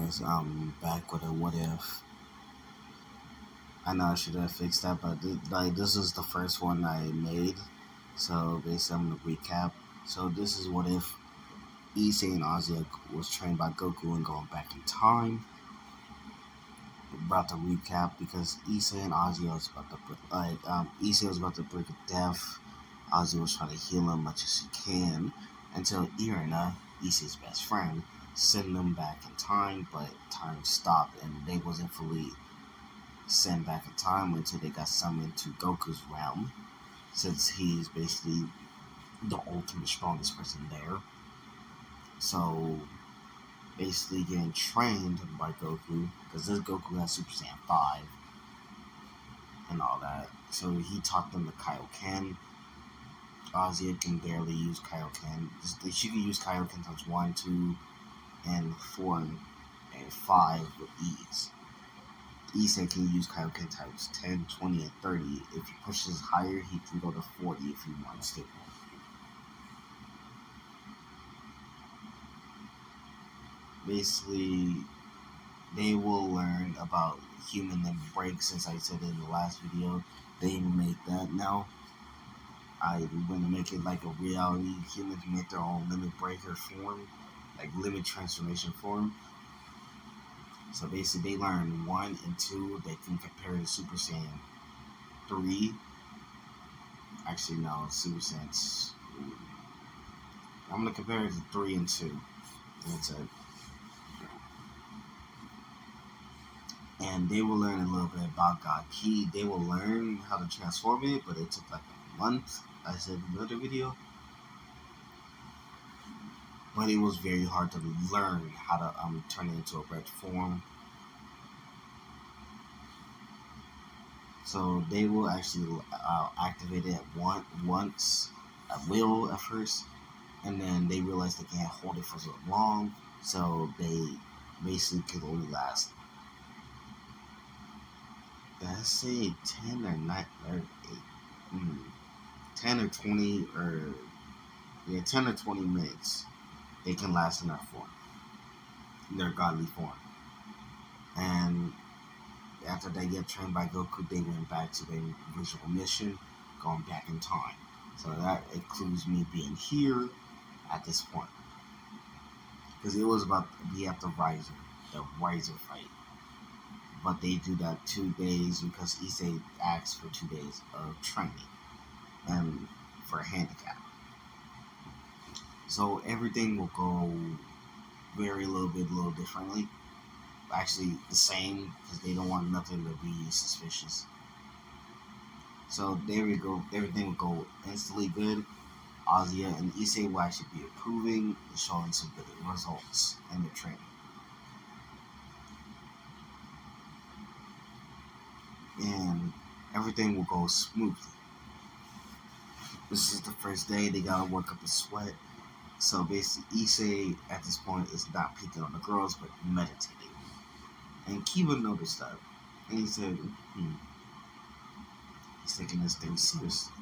guys, back with a what if. I know I should have fixed that, but this is the first one I made. So basically, I'm gonna recap. So this is what if Issei and Asia was trained by Goku and going back in time. About to recap because Issei and Asia was about to Issei was about to break a death. Asia was trying to heal him much as she can until Irina, Issei's best friend, sent them back in time, but time stopped and they wasn't fully sent back in time until they got summoned to Goku's realm, since he's basically the ultimate strongest person there. So basically getting trained by Goku, because this Goku has Super Saiyan 5 and all that. So he taught them the Kaioken. Asia can barely use Kaioken. She can use Kaioken times 1, 2, and 4, and 5 with ease. Issei can use Kaioken types 10, 20, and 30. If he pushes higher, he can go to 40 if he wants to. Basically, they will learn about human limb break, since I said in the last video. They make that now. I'm going to make it like a reality. Humans make their own limit breaker form, like limit transformation form. So basically, they learn 1 and 2. They can compare to Super Saiyan 3. Actually, no, Super Saiyan. I'm going to compare it to 3 and 2. That's it. And they will learn a little bit about God Ki. They will learn how to transform it, but it took like a month, I said in the other video. But it was very hard to learn how to turn it into a red form. So they will actually activate it once at will at first, and then they realize they can't hold it for so long, so they basically could only last, let's say 10 or 9 or 8, 10 or 20 or 10 or 20 minutes. They can last in that form, in their godly form. And after they get trained by Goku, they went back to their original mission, going back in time. So that includes me being here at this point, because it was about to be at the Riser fight. But they do that 2 days because Issei asked for 2 days of training and for a handicap. So everything will go a little differently. Actually, the same, because they don't want nothing to be suspicious. So there we go. Everything will go instantly good. Asia and Issei will actually be improving and showing some good results in their training. And everything will go smoothly. This is the first day. They gotta work up a sweat. So basically, Issei at this point is not picking on the girls, but meditating. And Kiba noticed that. And he said, he's taking this thing seriously.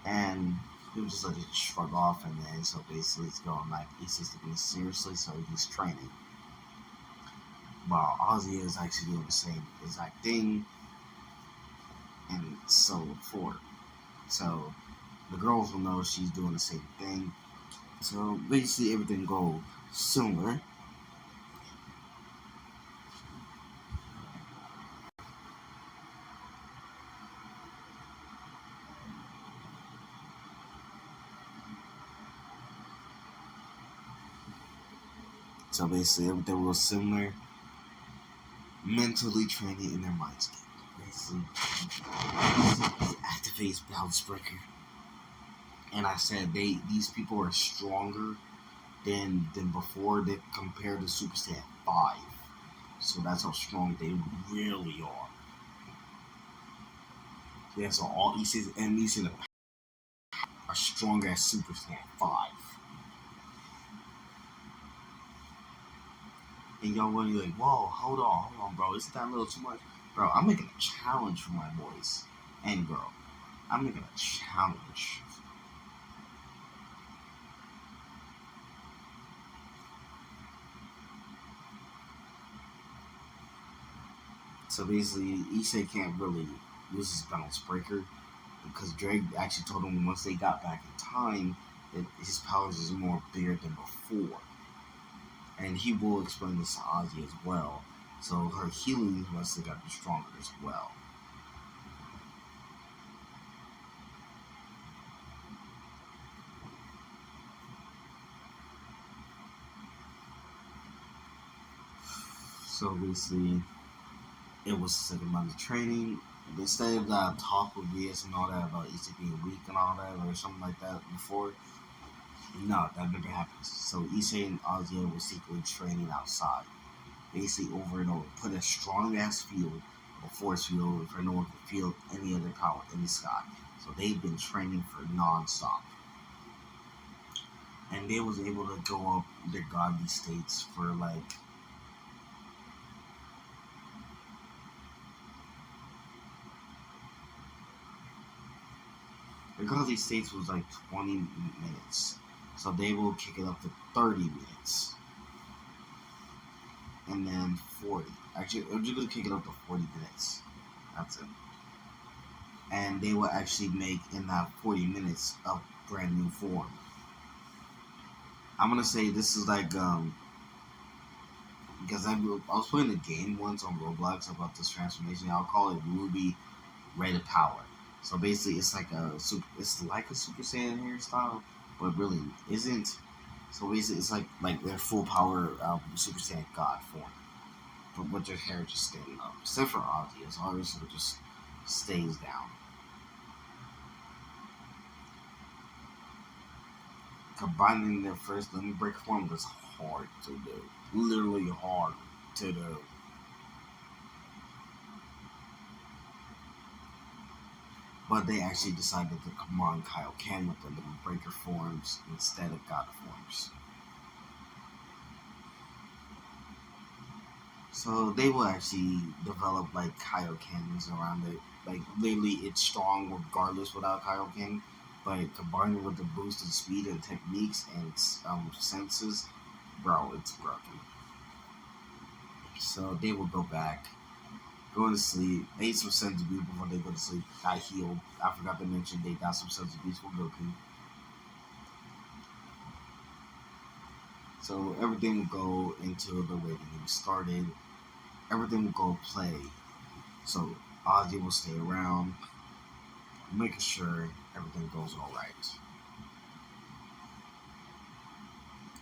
And he was just let it shrug off, and then so basically it's going like Issei's taking this seriously, so he's training. While Ozzy is actually doing the same exact thing, and so forth. So the girls will know she's doing the same thing. So basically everything goes similar. So basically everything was similar. Mentally training in their minds. Basically it activates balance breaker. And I said these people are stronger than before. They compared to Super Saiyan 5. So that's how strong they really are. Yeah, so all Issei's enemies in the are strong as Super Saiyan 5. And y'all will be like, whoa, hold on, bro. Isn't that a little too much? Bro, I'm making a challenge for my boys and girl. I'm making a challenge. So basically, Issei can't really use his balance breaker because Drake actually told him once they got back in time that his powers is more bigger than before, and he will explain this to Ozzy as well. So her healing must have gotten stronger as well. So basically, it was a second month of training. Instead of that talk with BS and all that about Issei being weak and all that or something like that before, no, that never happened. So Issei and Ozzy were secretly training outside, basically over and over. Put a strong ass field, a force field, for no one could feel any other power in the sky. So they've been training for non-stop. And they was able to go up their godly states for like their godly states was like 20 minutes. So they will kick it up to 30 minutes. And then 40. Actually, I'm just gonna kick it up to 40 minutes. That's it. And they will actually make in that 40 minutes a brand new form. I'm gonna say this is like because I was playing a game once on Roblox about this transformation. I'll call it Ruby Red Power. So basically, it's like a Super Saiyan hairstyle, but really isn't. So basically, it's like their full power Super Saiyan God form, but with their hair just standing up. Except for Ozzy, as always, it just stays down. Combining their first limit break form was hard to do. Literally hard to do. But they actually decided to combine Kaioken with the limit breaker forms instead of God forms. So they will actually develop like Kaiokens around it. Like literally it's strong regardless without Kaioken. But combined with the boosted speed and techniques and senses, bro, it's broken. So they will go back, go to sleep, ate some senzu beans before they go to sleep, got healed. I forgot to mention they got some senzu beans for Goku. So everything will go into the way the game started. Everything will go play. So Ozzy will stay around, making sure everything goes all right.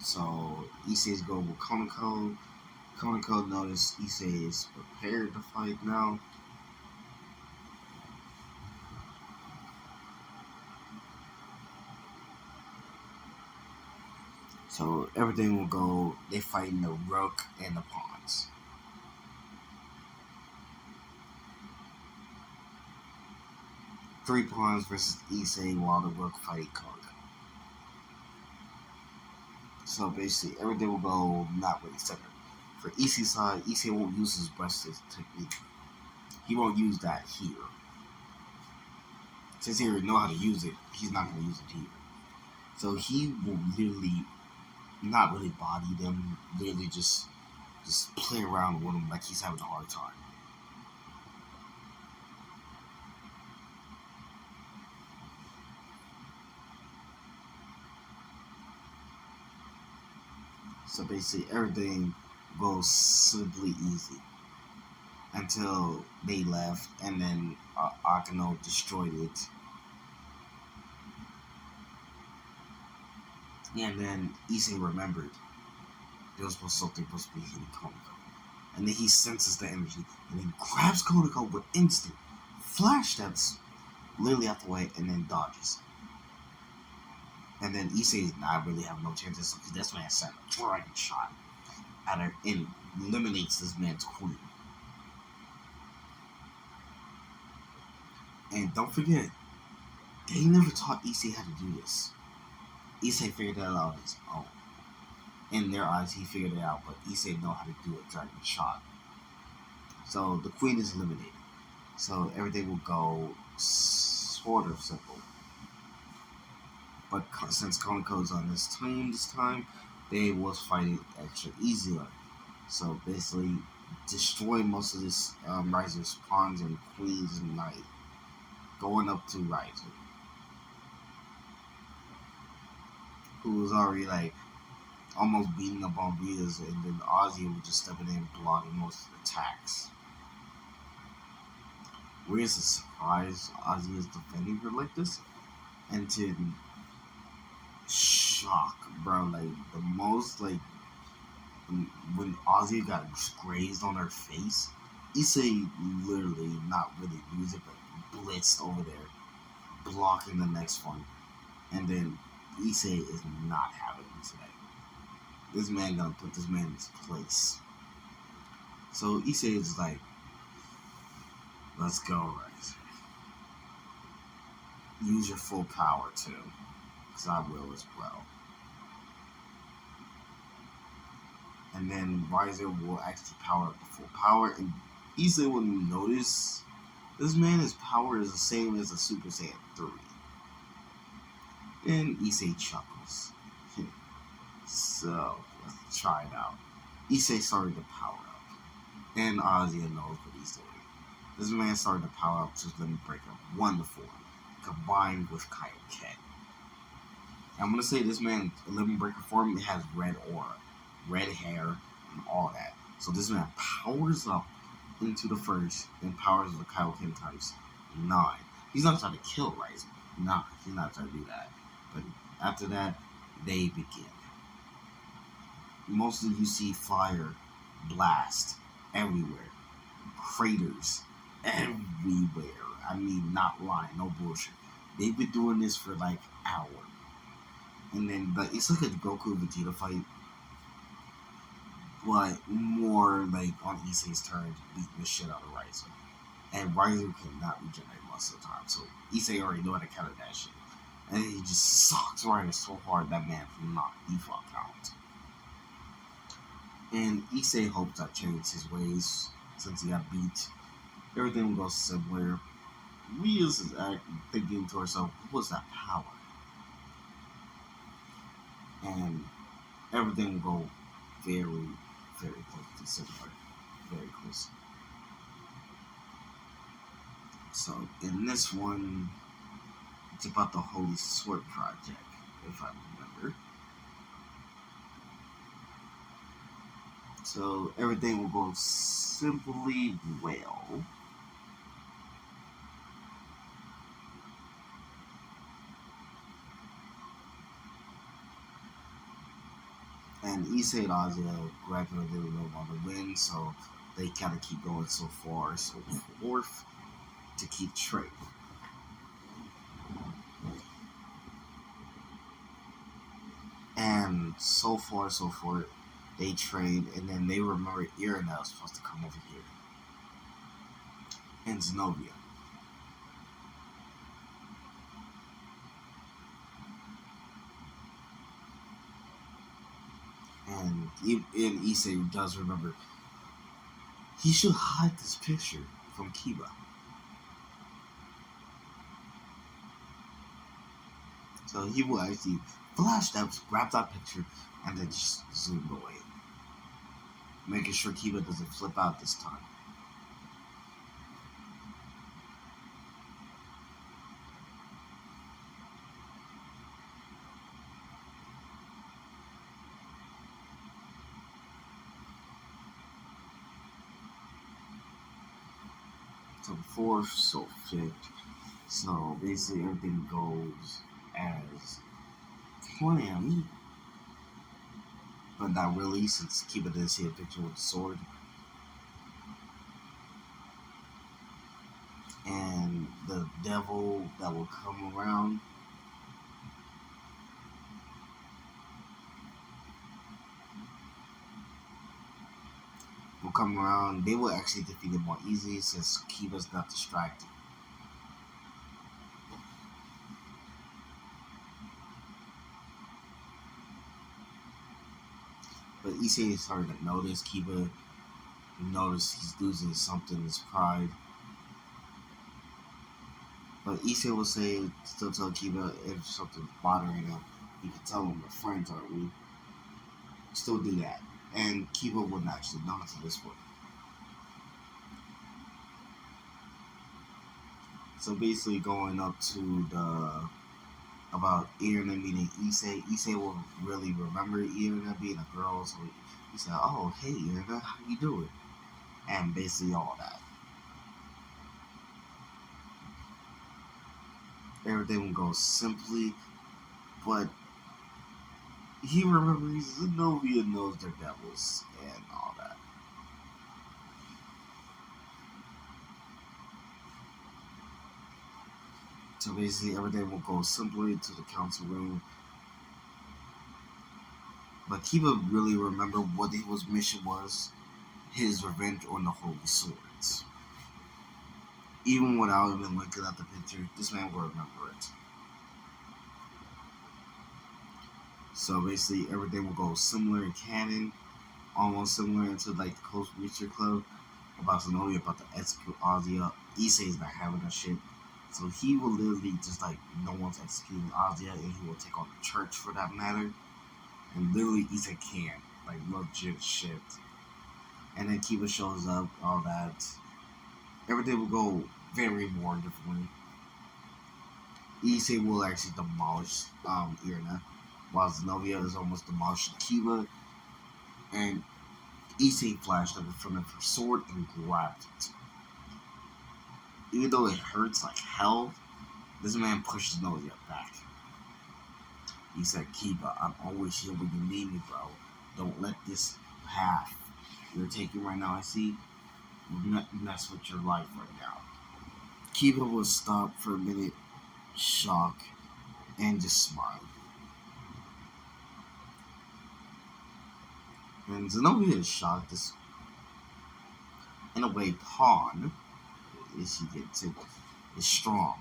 So Issei's go with Konako. Konako noticed Issei is prepared to fight now. So everything will go. They fighting the rook and the pawns. Three pawns versus Issei while the rook fight Konako. So basically, everything will go not really separate. For Issei's side, Issei won't use his breasted technique. He won't use that here. Since he already know how to use it, he's not going to use it here. So he will literally not really body them, literally just play around with them like he's having a hard time. So basically, everything goes simply easy until they left, and then Akano destroyed it. And then Issei remembered there was something supposed to be hitting Konako. And then he senses the energy, and he grabs Konako with instant flash steps literally out the way, and then dodges. And then Issei's not really having no chances because this man sent a dragon shot at her and eliminates this man's queen. And don't forget, they never taught Issei how to do this. Issei figured that out on his own. In their eyes, he figured it out, but Issei know how to do a dragon shot. So the queen is eliminated. So everything will go sort of simple. But since Konako's on this team this time, they was fighting extra easier. So basically, destroy most of this Riser's pawns and queens and knight, going up to Riser, who was already like almost beating up on Rita's, and then Ozzy was just stepping in, blocking most of the attacks. Rita's surprised Ozzy is defending her like this, and to shock, bro, like the most like when Ozzy got grazed on her face, Issei literally not really used it, but blitzed over there, blocking the next one. And then Issei is not having it today. This man gonna put this man in his place. So Issei is like, let's go, right? Use your full power too, because I will as well. And then Riser will actually power up to full power, and Issei will notice this man's power is the same as a Super Saiyan 3. And Issei chuckles. So, let's try it out. Issei started to power up. And Ozzy knows what he's doing. This man started to power up to Limit Breaker 1 to 4, combined with Kaioken. I'm going to say this man, Limit Breaker form, has red aura, red hair, and all that. So this man powers up into the first, then powers the Kaioken types 9. He's not trying to kill Riser. Nah, he's not trying to do that. But after that, they begin. Mostly you see fire, blast, everywhere. Craters, everywhere. I mean, not lying, no bullshit. They've been doing this for like hours. And then, but it's like a Goku Vegeta fight, but more like on Issei's turn, beating the shit out of Riser. And Riser cannot regenerate most of the time, so Issei already know how to counter that shit. And he just sucks Riser so hard that man from not default count. And Issei hopes that changes his ways since he got beat. Everything will go similar. We is thinking to ourselves, what was that power? And everything will go very, very close to similar. Very close. So in this one, it's about the Holy Sword Project, if I remember. So everything will go simply well. And Issei and Asia gradually don't want to win, so they kind of keep going so far, so forth to keep track. And so far, so forth, they trade, and then they remember Irina was supposed to come over here. And Zenobia. And Issei does remember he should hide this picture from Kiba. So he will actually flash that, grab that picture, and then just zoom away. Making sure Kiba doesn't flip out this time. So fourth, so fifth. So basically everything goes as planned. But not really, since Kiba didn't see a picture with the sword. And the devil that will come around they will actually defeat it more easily since Kiba's not distracted. But Issei is starting to notice Kiba. Notice he's losing something, his pride. But Issei will still tell Kiba if something's bothering him. He can tell him we're friends, aren't we? Still do that. And Kiba wouldn't actually notice this one. So basically, going up to the about Irina meeting Issei. Issei will really remember Irina being a girl, so he said, "Oh, hey Irina, how you doing?" And basically all that. Everything will go simply, but he remembers Zenobia knows they're devils and all that. So basically, everything will go simply to the council room. But Kiba really remember what his mission was, his revenge on the Holy Swords. Even without even looking at the picture, this man will remember it. So basically, everything will go similar in canon, almost similar into like the Coast Reacher Club about Zenobia about to execute Asia. Issei is not having that shit. So he will literally just like no one's executing Asia and he will take on the church for that matter. And literally Issei can. Like legit shit. And then Kiba shows up, all that. Everything will go very more differently. Issei will actually demolish Irina, while Zenobia is almost demolishing Kiba. And Issei flashed up in front of her sword and grabbed it. Even though it hurts like hell, this man pushed Zenobia back. He said, Kiba, I'm always here when you need me, bro. Don't let this path you're taking right now, I see, mess with your life right now. Kiba will stop for a minute, shock, and just smile. And Zenobia is shocked. This, in a way, Pawn, as she gets it, is strong.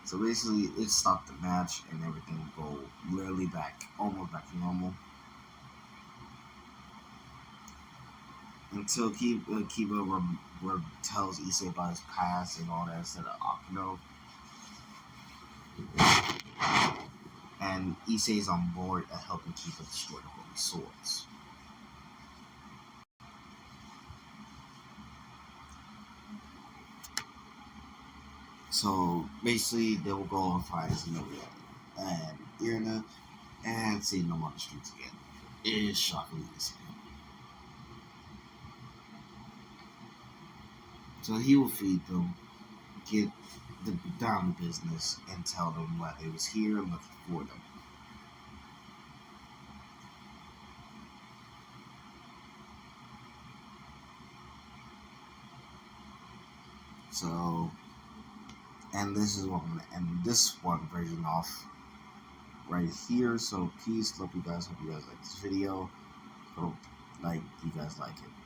So basically, it stopped the match and everything will go literally back, almost back to normal. Until Kiba tells Issei about his past and all that instead of Akino. And Issei is on board at helping Kiba destroy the Holy Swords. So basically, they will go and find Zenobia and Irina and see them on the streets again. It is shockingly easy. So he will feed them, get down to business, and tell them why they was here and looking for them. So, and this is what I'm gonna end this one version off right here. So peace, love you guys. Hope you guys like this video. Hope like you guys like it.